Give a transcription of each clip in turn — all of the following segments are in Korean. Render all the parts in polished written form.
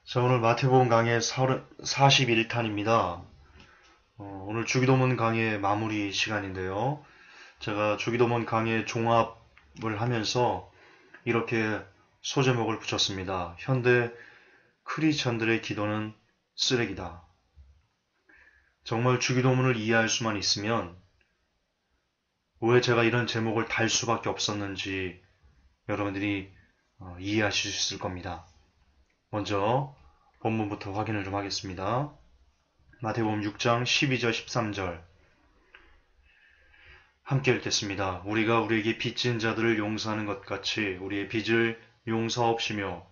자, 오늘 마태복음 강의 41탄입니다. 오늘 주기도문 강의 마무리 시간인데요. 제가 주기도문 강의 종합을 하면서 이렇게 소제목을 붙였습니다. 현대 크리스천들의 기도는 쓰레기다. 정말 주기도문을 이해할 수만 있으면 왜 제가 이런 제목을 달 수밖에 없었는지 여러분들이 이해하실 수 있을 겁니다. 먼저 본문부터 확인을 좀 하겠습니다. 마태복음 6장 12절 13절 함께 읽겠습니다. 우리가 우리에게 빚진 자들을 용서하는 것 같이 우리의 빚을 용서하옵시며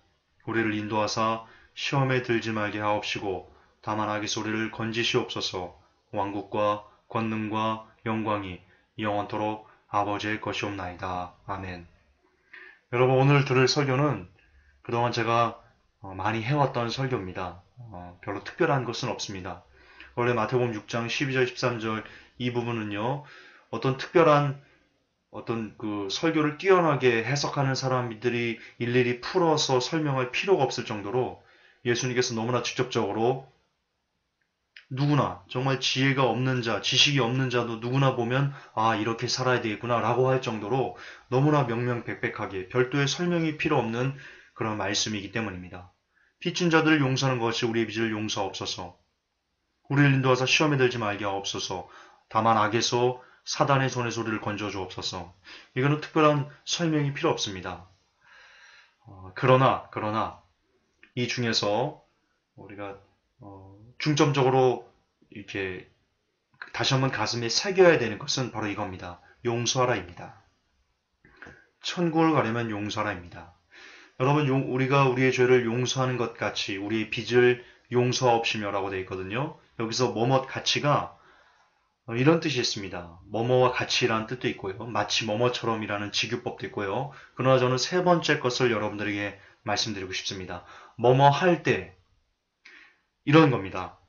우리를 인도하사 시험에 들지 말게 하옵시고 다만 악의 소리를 건지시옵소서. 왕국과 권능과 영광이 영원토록 아버지의 것이옵나이다. 아멘. 여러분, 오늘 들을 설교는 그동안 제가 많이 해왔던 설교입니다. 별로 특별한 것은 없습니다. 원래 마태복음 6장 12절 13절 이 부분은요. 어떤 특별한 어떤 그 설교를 뛰어나게 해석하는 사람들이 일일이 풀어서 설명할 필요가 없을 정도로 예수님께서 너무나 직접적으로 누구나 정말 지혜가 없는 자, 지식이 없는 자도 누구나 보면 아, 이렇게 살아야 되겠구나 라고 할 정도로 너무나 명명백백하게 별도의 설명이 필요 없는 그런 말씀이기 때문입니다. 빚진 자들을 용서하는 것이 우리의 빚을 용서하옵소서. 우리를 인도하사 시험에 들지 말게 하옵소서. 다만 악에서 사단의 손의 소리를 건져 주옵소서. 이거는 특별한 설명이 필요 없습니다. 그러나 이 중에서 우리가 중점적으로 이렇게 다시 한번 가슴에 새겨야 되는 것은 바로 이겁니다. 용서하라입니다. 천국을 가려면 용서하라입니다. 여러분, 우리가 우리의 죄를 용서하는 것 같이 우리의 빚을 용서하옵시며라고 되어 있거든요. 여기서 뭐뭇 같이가 이런 뜻이 있습니다. 뭐뭐와 같이라는 뜻도 있고요. 마치 뭐뭐처럼이라는 직유법도 있고요. 그러나 저는 세 번째 것을 여러분들에게 말씀드리고 싶습니다. 뭐뭐 할 때 이런 겁니다.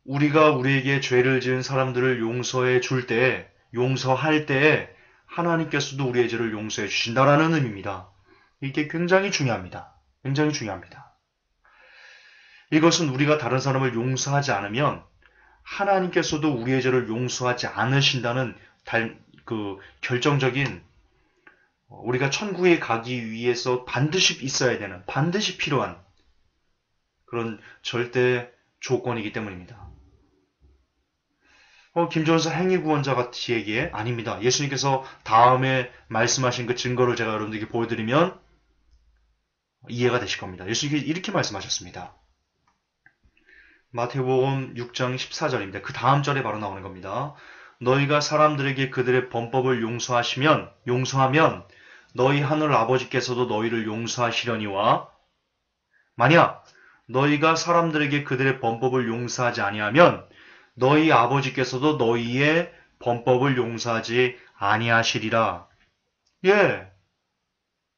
우리가 우리에게 죄를 지은 사람들을 용서해 줄 때, 용서할 때 하나님께서도 우리의 죄를 용서해 주신다라는 의미입니다. 이게 굉장히 중요합니다. 굉장히 중요합니다. 이것은 우리가 다른 사람을 용서하지 않으면 하나님께서도 우리의 죄를 용서하지 않으신다는 결정적인 우리가 천국에 가기 위해서 반드시 있어야 되는 반드시 필요한 그런 절대 조건이기 때문입니다. 김전사 행위구원자 같이 얘기해? 아닙니다. 예수님께서 다음에 말씀하신 그 증거를 제가 여러분들에게 보여드리면 이해가 되실 겁니다. 예수님께서 이렇게 말씀하셨습니다. 마태복음 6장 14절입니다. 그 다음 절에 바로 나오는 겁니다. 너희가 사람들에게 그들의 범법을 용서하면 너희 하늘 아버지께서도 너희를 용서하시려니와 만약 너희가 사람들에게 그들의 범법을 용서하지 아니하면 너희 아버지께서도 너희의 범법을 용서하지 아니하시리라. 예,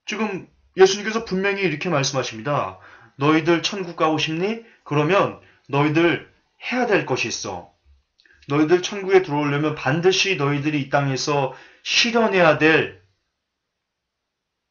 지금 예수님께서 분명히 이렇게 말씀하십니다. 너희들 천국 가고 싶니? 그러면 너희들 해야 될 것이 있어. 너희들 천국에 들어오려면 반드시 너희들이 이 땅에서 실현해야 될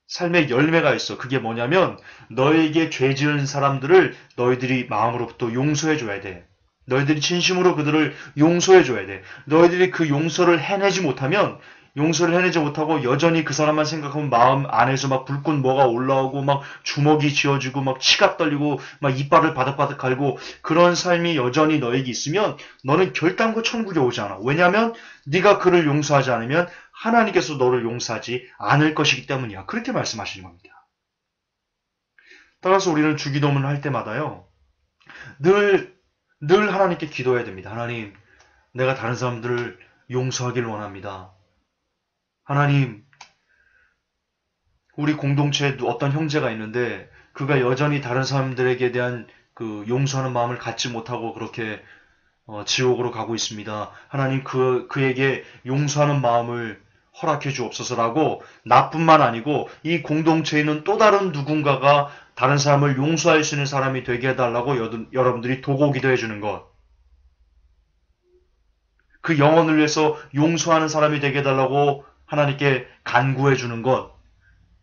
삶의 열매가 있어. 그게 뭐냐면 너에게 죄 지은 사람들을 너희들이 마음으로부터 용서해 줘야 돼. 너희들이 진심으로 그들을 용서해 줘야 돼. 너희들이 그 용서를 해내지 못하고 여전히 그 사람만 생각하면 마음 안에서 막 불꽃 뭐가 올라오고 막 주먹이 쥐어지고 막 치가 떨리고 막 이빨을 바득바득 갈고 그런 삶이 여전히 너에게 있으면 너는 결단코 천국에 오지 않아. 왜냐하면 네가 그를 용서하지 않으면 하나님께서 너를 용서하지 않을 것이기 때문이야. 그렇게 말씀하시는 겁니다. 따라서 우리는 주기도문을 할 때마다요. 늘 하나님께 기도해야 됩니다. 하나님, 내가 다른 사람들을 용서하기를 원합니다. 하나님, 우리 공동체에 어떤 형제가 있는데 그가 여전히 다른 사람들에게 대한 그 용서하는 마음을 갖지 못하고 그렇게 지옥으로 가고 있습니다. 하나님 그에게 용서하는 마음을 허락해 주옵소서라고 나뿐만 아니고 이 공동체에 있는 또 다른 누군가가 다른 사람을 용서할 수 있는 사람이 되게 해달라고 여러분들이 도고 기도해 주는 것. 그 영혼을 위해서 용서하는 사람이 되게 해달라고 하나님께 간구해 주는 것.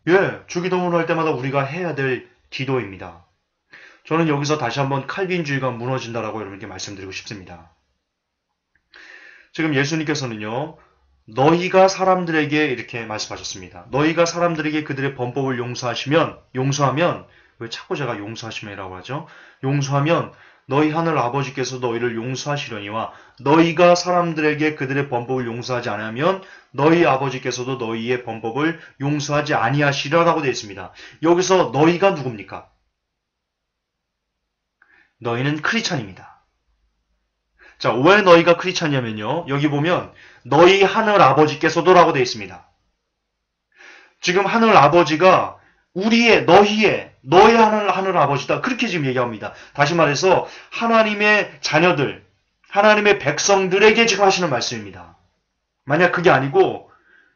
예, 주기도문을 할 때마다 우리가 해야 될 기도입니다. 저는 여기서 다시 한번 칼빈주의가 무너진다라고 여러분께 말씀드리고 싶습니다. 지금 예수님께서는요, 너희가 사람들에게 이렇게 말씀하셨습니다. 너희가 사람들에게 그들의 범법을 용서하면, 왜 자꾸 제가 용서하시면이라고 하죠? 용서하면 너희 하늘 아버지께서 너희를 용서하시려니와 너희가 사람들에게 그들의 범법을 용서하지 않으면 너희 아버지께서도 너희의 범법을 용서하지 아니하시리라고 되어 있습니다. 여기서 너희가 누굽니까? 너희는 크리스찬입니다. 자, 왜 너희가 크리스찬이냐면요. 여기 보면 너희 하늘 아버지께서도 라고 되어 있습니다. 지금 하늘 아버지가 너의 하늘 아버지다. 그렇게 지금 얘기합니다. 다시 말해서 하나님의 자녀들, 하나님의 백성들에게 지금 하시는 말씀입니다. 만약 그게 아니고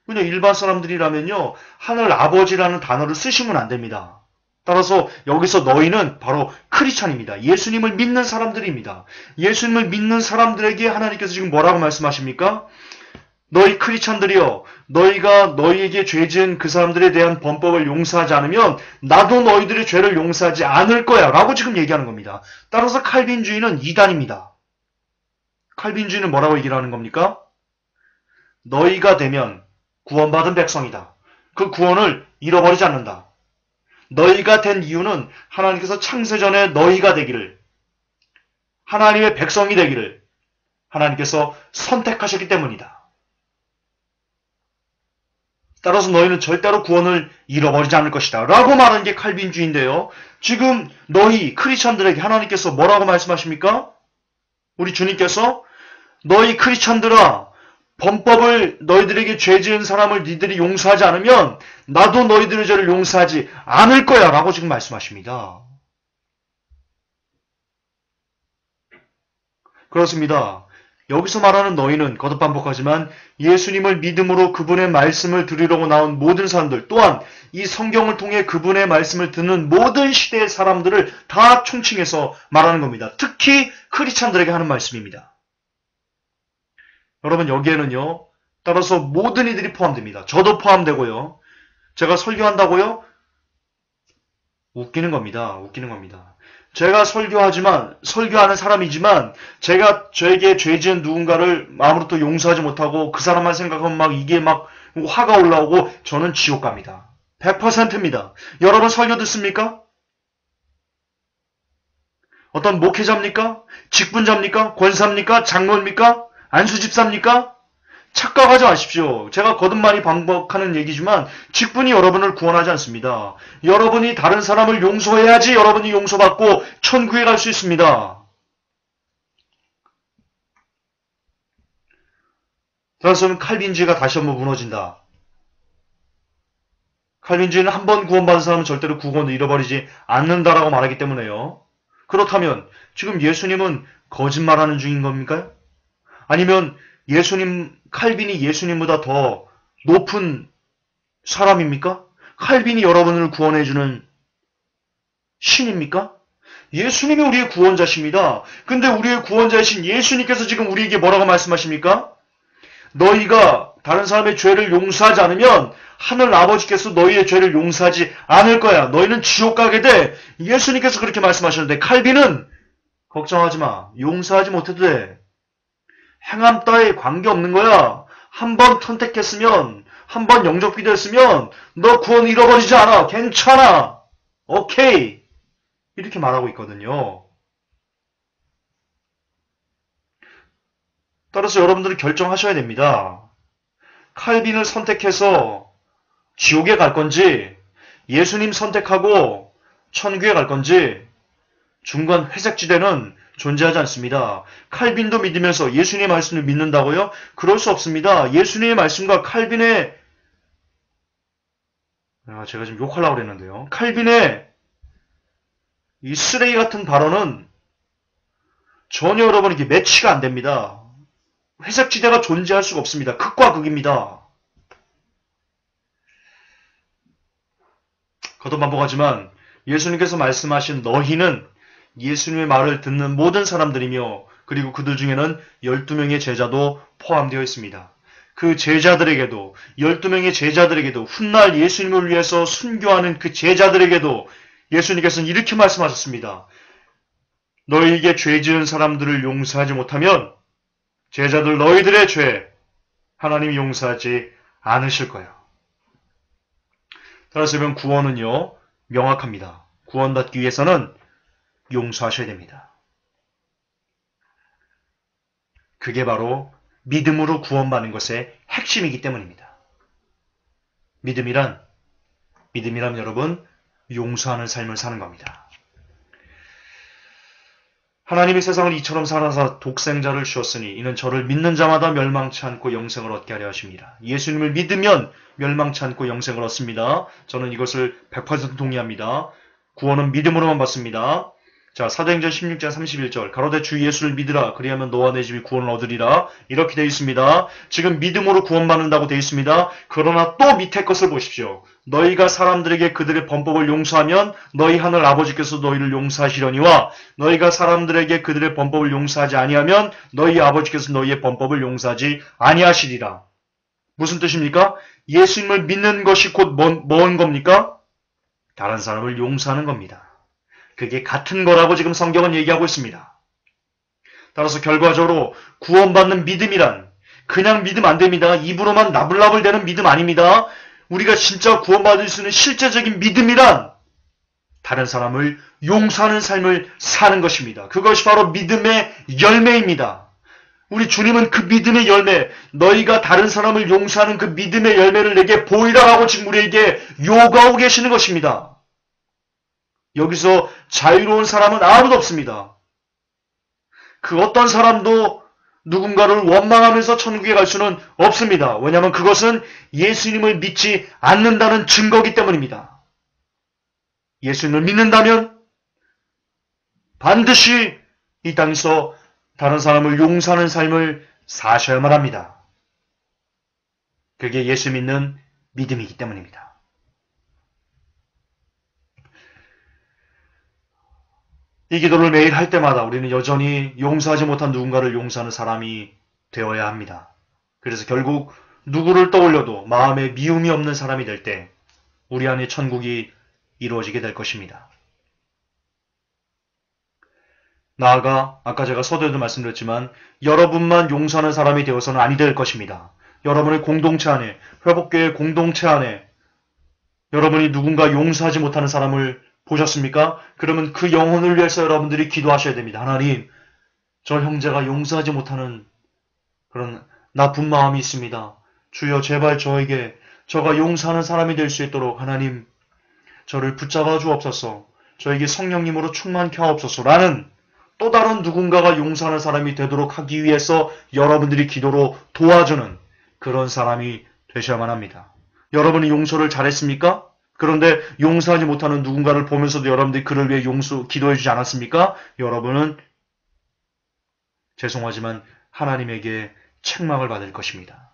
그냥 일반 사람들이라면요. 하늘 아버지라는 단어를 쓰시면 안 됩니다. 따라서 여기서 너희는 바로 크리스찬입니다. 예수님을 믿는 사람들입니다. 예수님을 믿는 사람들에게 하나님께서 지금 뭐라고 말씀하십니까? 너희 크리스찬들이여, 너희가 너희에게 죄 지은 그 사람들에 대한 범법을 용서하지 않으면 나도 너희들의 죄를 용서하지 않을 거야 라고 지금 얘기하는 겁니다. 따라서 칼빈주의는 이단입니다. 칼빈주의는 뭐라고 얘기를 하는 겁니까? 너희가 되면 구원받은 백성이다. 그 구원을 잃어버리지 않는다. 너희가 된 이유는 하나님께서 창세전에 너희가 되기를, 하나님의 백성이 되기를 하나님께서 선택하셨기 때문이다. 따라서 너희는 절대로 구원을 잃어버리지 않을 것이다 라고 말하는 게 칼빈주의인데요. 지금 너희 크리스찬들에게 하나님께서 뭐라고 말씀하십니까? 우리 주님께서 너희 크리스찬들아, 범법을 너희들에게 죄 지은 사람을 니들이 용서하지 않으면 나도 너희들의 죄를 용서하지 않을 거야 라고 지금 말씀하십니다. 그렇습니다. 여기서 말하는 너희는 거듭 반복하지만 예수님을 믿음으로 그분의 말씀을 들으려고 나온 모든 사람들, 또한 이 성경을 통해 그분의 말씀을 듣는 모든 시대의 사람들을 다 총칭해서 말하는 겁니다. 특히 크리스찬들에게 하는 말씀입니다. 여러분, 여기에는요, 따라서 모든 이들이 포함됩니다. 저도 포함되고요. 제가 설교한다고요? 웃기는 겁니다. 제가 설교하는 사람이지만, 제가 저에게 죄 지은 누군가를 아무것도 용서하지 못하고, 그 사람만 생각하면 이게 화가 올라오고, 저는 지옥 갑니다. 100%입니다. 여러분 설교 듣습니까? 어떤 목회자입니까? 직분자입니까? 권사입니까? 장로입니까? 안수집사입니까? 착각하지 마십시오. 제가 거듭 많이 반복하는 얘기지만 직분이 여러분을 구원하지 않습니다. 여러분이 다른 사람을 용서해야지 여러분이 용서받고 천국에 갈 수 있습니다. 따라서 칼빈주의가 다시 한번 무너진다. 칼빈주의는 한 번 구원받은 사람은 절대로 구원을 잃어버리지 않는다라고 말하기 때문에요. 그렇다면 지금 예수님은 거짓말하는 중인 겁니까? 아니면 칼빈이 예수님보다 더 높은 사람입니까? 칼빈이 여러분을 구원해주는 신입니까? 예수님이 우리의 구원자십니다. 근데 우리의 구원자이신 예수님께서 지금 우리에게 뭐라고 말씀하십니까? 너희가 다른 사람의 죄를 용서하지 않으면 하늘 아버지께서 너희의 죄를 용서하지 않을 거야. 너희는 지옥 가게 돼. 예수님께서 그렇게 말씀하셨는데 칼빈은 걱정하지 마. 용서하지 못해도 돼. 행함 따위 관계없는 거야. 한 번 선택했으면, 한 번 영접 기도했으면 너 구원 잃어버리지 않아. 괜찮아. 오케이. 이렇게 말하고 있거든요. 따라서 여러분들은 결정하셔야 됩니다. 칼빈을 선택해서 지옥에 갈 건지, 예수님 선택하고 천국에 갈 건지, 중간 회색지대는 존재하지 않습니다. 칼빈도 믿으면서 예수님의 말씀을 믿는다고요? 그럴 수 없습니다. 예수님의 말씀과 칼빈의 제가 지금 욕하려고 그랬는데요. 칼빈의 이 쓰레기 같은 발언은 전혀 여러분에게 매치가 안 됩니다. 회색지대가 존재할 수가 없습니다. 극과 극입니다. 거듭 반복하지만 예수님께서 말씀하신 너희는 예수님의 말을 듣는 모든 사람들이며 그리고 그들 중에는 12명의 제자도 포함되어 있습니다. 그 제자들에게도 12명의 제자들에게도 훗날 예수님을 위해서 순교하는 그 제자들에게도 예수님께서는 이렇게 말씀하셨습니다. 너희에게 죄 지은 사람들을 용서하지 못하면 제자들 너희들의 죄 하나님이 용서하지 않으실 거예요. 따라서 여러분 구원은요 명확합니다. 구원받기 위해서는 용서하셔야 됩니다. 그게 바로 믿음으로 구원받는 것의 핵심이기 때문입니다. 믿음이란 여러분 용서하는 삶을 사는 겁니다. 하나님이 세상을 이처럼 살아서 독생자를 주었으니 이는 저를 믿는 자마다 멸망치 않고 영생을 얻게 하려 하십니다. 예수님을 믿으면 멸망치 않고 영생을 얻습니다. 저는 이것을 100% 동의합니다. 구원은 믿음으로만 받습니다. 자, 사도행전 16장 31절 가로되 주 예수를 믿으라 그리하면 너와 내 집이 구원을 얻으리라 이렇게 되어 있습니다. 지금 믿음으로 구원받는다고 되어 있습니다. 그러나 또 밑에 것을 보십시오. 너희가 사람들에게 그들의 범법을 용서하면 너희 하늘 아버지께서 너희를 용서하시려니와 너희가 사람들에게 그들의 범법을 용서하지 아니하면 너희 아버지께서 너희의 범법을 용서하지 아니하시리라. 무슨 뜻입니까? 예수님을 믿는 것이 곧 뭔 겁니까? 다른 사람을 용서하는 겁니다. 그게 같은 거라고 지금 성경은 얘기하고 있습니다. 따라서 결과적으로 구원받는 믿음이란 그냥 믿음 안 됩니다. 입으로만 나불나불대는 믿음 아닙니다. 우리가 진짜 구원받을 수 있는 실제적인 믿음이란 다른 사람을 용서하는 삶을 사는 것입니다. 그것이 바로 믿음의 열매입니다. 우리 주님은 그 믿음의 열매, 너희가 다른 사람을 용서하는 그 믿음의 열매를 내게 보이라 하고 지금 우리에게 요구하고 계시는 것입니다. 여기서 자유로운 사람은 아무도 없습니다. 그 어떤 사람도 누군가를 원망하면서 천국에 갈 수는 없습니다. 왜냐하면 그것은 예수님을 믿지 않는다는 증거이기 때문입니다. 예수님을 믿는다면 반드시 이 땅에서 다른 사람을 용서하는 삶을 사셔야만 합니다. 그게 예수 믿는 믿음이기 때문입니다. 이 기도를 매일 할 때마다 우리는 여전히 용서하지 못한 누군가를 용서하는 사람이 되어야 합니다. 그래서 결국 누구를 떠올려도 마음에 미움이 없는 사람이 될 때 우리 안에 천국이 이루어지게 될 것입니다. 나아가 아까 제가 서두에도 말씀드렸지만 여러분만 용서하는 사람이 되어서는 아니 될 것입니다. 여러분의 공동체 안에, 회복교회 공동체 안에 여러분이 누군가 용서하지 못하는 사람을 보셨습니까? 그러면 그 영혼을 위해서 여러분들이 기도하셔야 됩니다. 하나님, 저 형제가 용서하지 못하는 그런 나쁜 마음이 있습니다. 주여 제발 저가 용서하는 사람이 될 수 있도록 하나님 저를 붙잡아 주옵소서. 저에게 성령님으로 충만케 하옵소서. 라는 또 다른 누군가가 용서하는 사람이 되도록 하기 위해서 여러분들이 기도로 도와주는 그런 사람이 되셔야만 합니다. 여러분이 용서를 잘했습니까? 그런데 용서하지 못하는 누군가를 보면서도 여러분들이 그를 위해 기도해 주지 않았습니까? 여러분은 죄송하지만 하나님에게 책망을 받을 것입니다.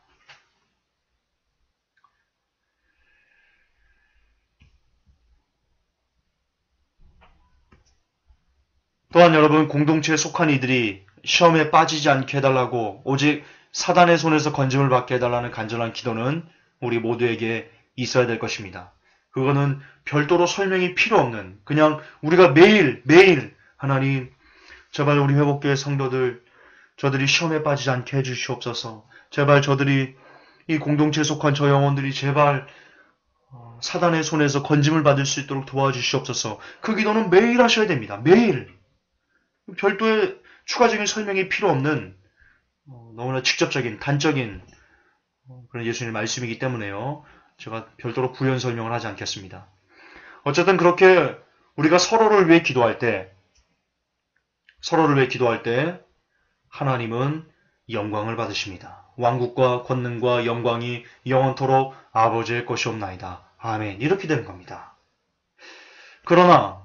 또한 여러분 공동체에 속한 이들이 시험에 빠지지 않게 해달라고 오직 사단의 손에서 건짐을 받게 해달라는 간절한 기도는 우리 모두에게 있어야 될 것입니다. 그거는 별도로 설명이 필요 없는 그냥 우리가 매일 하나님 제발 우리 회복교회 성도들 저들이 시험에 빠지지 않게 해주시옵소서. 제발 저들이 이 공동체에 속한 저 영혼들이 제발 사단의 손에서 건짐을 받을 수 있도록 도와주시옵소서. 그 기도는 매일 하셔야 됩니다. 매일. 별도의 추가적인 설명이 필요 없는 너무나 직접적인 단적인 그런 예수님의 말씀이기 때문에요. 제가 별도로 부연 설명을 하지 않겠습니다. 어쨌든 그렇게 우리가 서로를 위해 기도할 때 하나님은 영광을 받으십니다. 왕국과 권능과 영광이 영원토록 아버지의 것이옵나이다. 아멘. 이렇게 되는 겁니다. 그러나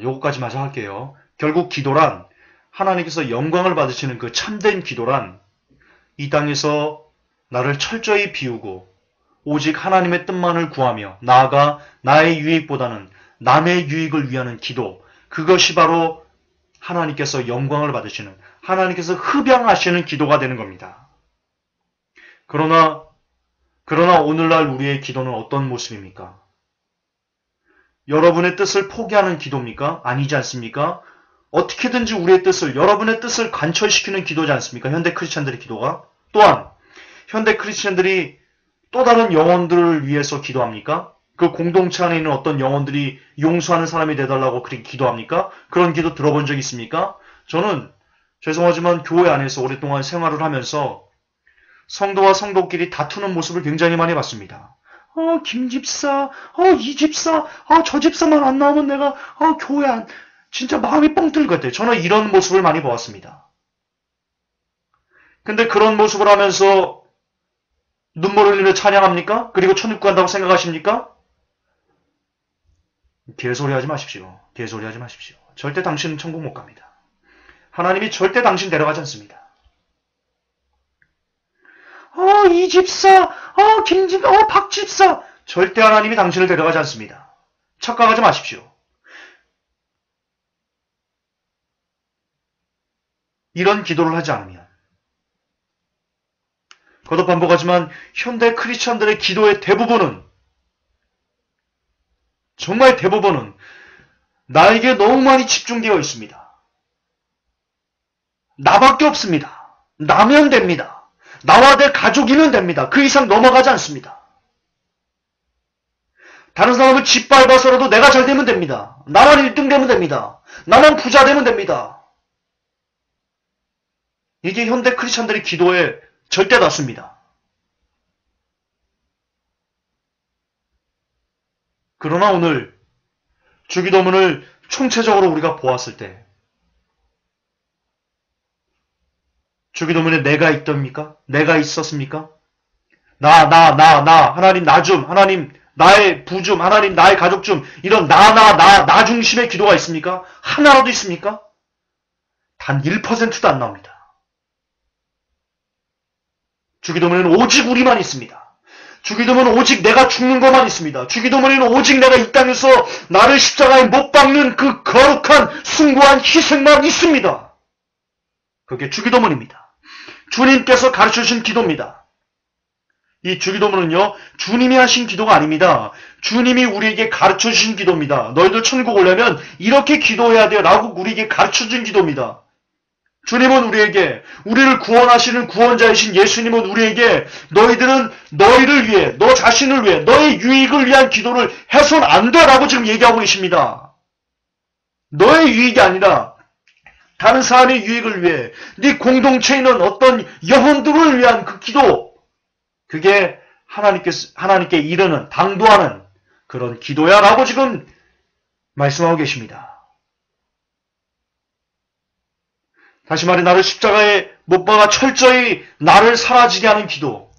요거까지 마저 할게요. 결국 기도란 하나님께서 영광을 받으시는 그 참된 기도란 이 땅에서 나를 철저히 비우고 오직 하나님의 뜻만을 구하며 나아가 나의 유익보다는 남의 유익을 위하는 기도, 그것이 바로 하나님께서 영광을 받으시는, 하나님께서 흡양하시는 기도가 되는 겁니다. 그러나 오늘날 우리의 기도는 어떤 모습입니까? 여러분의 뜻을 포기하는 기도입니까? 아니지 않습니까? 어떻게든지 우리의 뜻을, 여러분의 뜻을 관철시키는 기도지 않습니까? 현대 크리스찬들의 기도가. 또한 현대 크리스찬들이 또 다른 영혼들을 위해서 기도합니까? 그 공동체 안에 있는 어떤 영혼들이 용서하는 사람이 되달라고 그렇게 기도합니까? 그런 기도 들어본 적 있습니까? 저는 죄송하지만 교회 안에서 오랫동안 생활을 하면서 성도와 성도끼리 다투는 모습을 굉장히 많이 봤습니다. 김 집사, 이 집사, 저 집사만 안 나오면 내가, 교회 안, 진짜 마음이 뻥 뚫릴 것 같아요. 저는 이런 모습을 많이 보았습니다. 근데 그런 모습을 하면서 눈물을 흘리며 찬양합니까? 그리고 천국 간다고 생각하십니까? 개소리 하지 마십시오. 개소리 하지 마십시오. 절대 당신은 천국 못 갑니다. 하나님이 절대 당신 데려가지 않습니다. 이 집사, 박 집사. 절대 하나님이 당신을 데려가지 않습니다. 착각하지 마십시오. 이런 기도를 하지 않으면. 거듭 반복하지만 현대 크리스천들의 기도의 대부분은, 정말 대부분은 나에게 너무 많이 집중되어 있습니다. 나밖에 없습니다. 나면 됩니다. 나와 내 가족이면 됩니다. 그 이상 넘어가지 않습니다. 다른 사람을 짓밟아서라도 내가 잘 되면 됩니다. 나만 1등 되면 됩니다. 나만 부자 되면 됩니다. 이게 현대 크리스천들의 기도의 절대 다수입니다. 그러나 오늘 주기도문을 총체적으로 우리가 보았을 때 주기도문에 내가 있답니까? 내가 있었습니까? 하나님 나 좀, 하나님 나의 부 좀, 하나님 나의 가족 좀, 이런 나 중심의 기도가 있습니까? 하나라도 있습니까? 단 1%도 안 나옵니다. 주기도문에는 오직 우리만 있습니다. 주기도문은 오직 내가 죽는 것만 있습니다. 주기도문에는 오직 내가 이 땅에서 나를 십자가에 못 박는 그 거룩한 숭고한 희생만 있습니다. 그게 주기도문입니다. 주님께서 가르쳐주신 기도입니다. 이 주기도문은요, 주님이 하신 기도가 아닙니다. 주님이 우리에게 가르쳐주신 기도입니다. 너희들 천국 오려면 이렇게 기도해야 돼요 라고 우리에게 가르쳐준 기도입니다. 주님은 우리에게, 우리를 구원하시는 구원자이신 예수님은 우리에게 너희들은 너희를 위해, 너 자신을 위해, 너의 유익을 위한 기도를 해서는 안 돼 라고 지금 얘기하고 계십니다. 너의 유익이 아니라 다른 사람의 유익을 위해, 네 공동체에 있는 어떤 영혼들을 위한 그 기도, 그게 하나님께 이르는, 당도하는 그런 기도야 라고 지금 말씀하고 계십니다. 다시 말해 나를 십자가에 못 박아 철저히 나를 사라지게 하는 기도,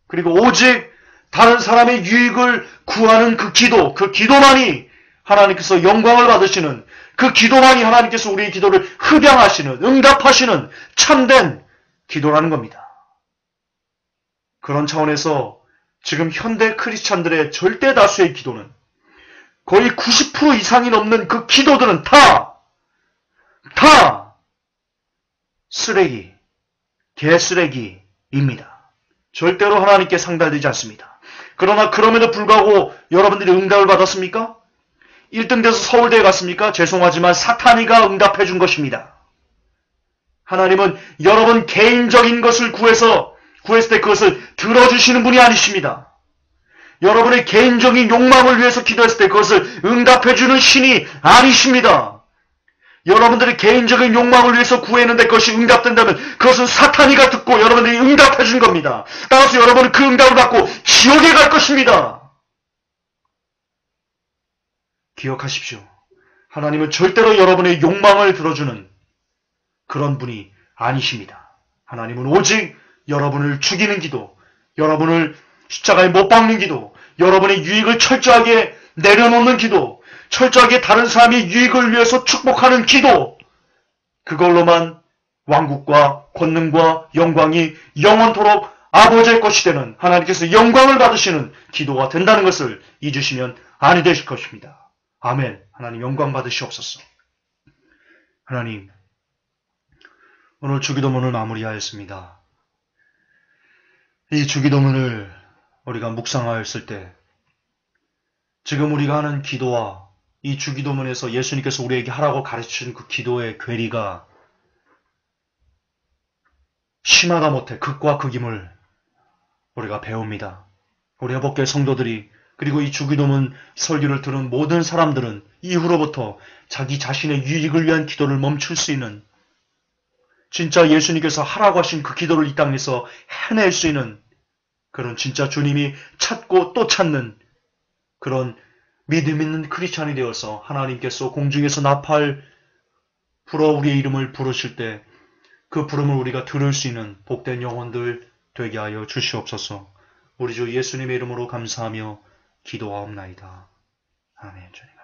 그리고 오직 다른 사람의 유익을 구하는 그 기도만이 하나님께서 영광을 받으시는, 그 기도만이 하나님께서 우리의 기도를 흡양하시는, 응답하시는 참된 기도라는 겁니다. 그런 차원에서 지금 현대 크리스찬들의 절대 다수의 기도는, 거의 90% 이상이 넘는 그 기도들은 다 쓰레기, 개쓰레기입니다. 절대로 하나님께 상달되지 않습니다. 그러나 그럼에도 불구하고 여러분들이 응답을 받았습니까? 1등 돼서 서울대에 갔습니까? 죄송하지만 사탄이가 응답해 준 것입니다. 하나님은 여러분 개인적인 것을 구했을 때 그것을 들어주시는 분이 아니십니다. 여러분의 개인적인 욕망을 위해서 기도했을 때 그것을 응답해 주는 신이 아니십니다. 여러분들의 개인적인 욕망을 위해서 구했는데 그것이 응답된다면 그것은 사탄이가 듣고 여러분들이 응답해 준 겁니다. 따라서 여러분은 그 응답을 받고 지옥에 갈 것입니다. 기억하십시오. 하나님은 절대로 여러분의 욕망을 들어주는 그런 분이 아니십니다. 하나님은 오직 여러분을 죽이는 기도, 여러분을 십자가에 못 박는 기도, 여러분의 유익을 철저하게 내려놓는 기도, 철저하게 다른 사람의 유익을 위해서 축복하는 기도, 그걸로만 왕국과 권능과 영광이 영원토록 아버지의 것이 되는, 하나님께서 영광을 받으시는 기도가 된다는 것을 잊으시면 아니 되실 것입니다. 아멘. 하나님 영광 받으시옵소서. 하나님, 오늘 주기도문을 마무리하였습니다. 이 주기도문을 우리가 묵상하였을 때 지금 우리가 하는 기도와 이 주기도문에서 예수님께서 우리에게 하라고 가르치신 그 기도의 괴리가 심하다 못해 극과 극임을 우리가 배웁니다. 우리 회복교회 성도들이 그리고 이 주기도문 설교를 들은 모든 사람들은 이후로부터 자기 자신의 유익을 위한 기도를 멈출 수 있는, 진짜 예수님께서 하라고 하신 그 기도를 이 땅에서 해낼 수 있는 그런 진짜 주님이 찾고 또 찾는 그런 믿음 있는 크리스찬이 되어서 하나님께서 공중에서 나팔 불어 우리의 이름을 부르실 때 그 부름을 우리가 들을 수 있는 복된 영혼들 되게 하여 주시옵소서. 우리 주 예수님의 이름으로 감사하며 기도하옵나이다. 아멘. 주님.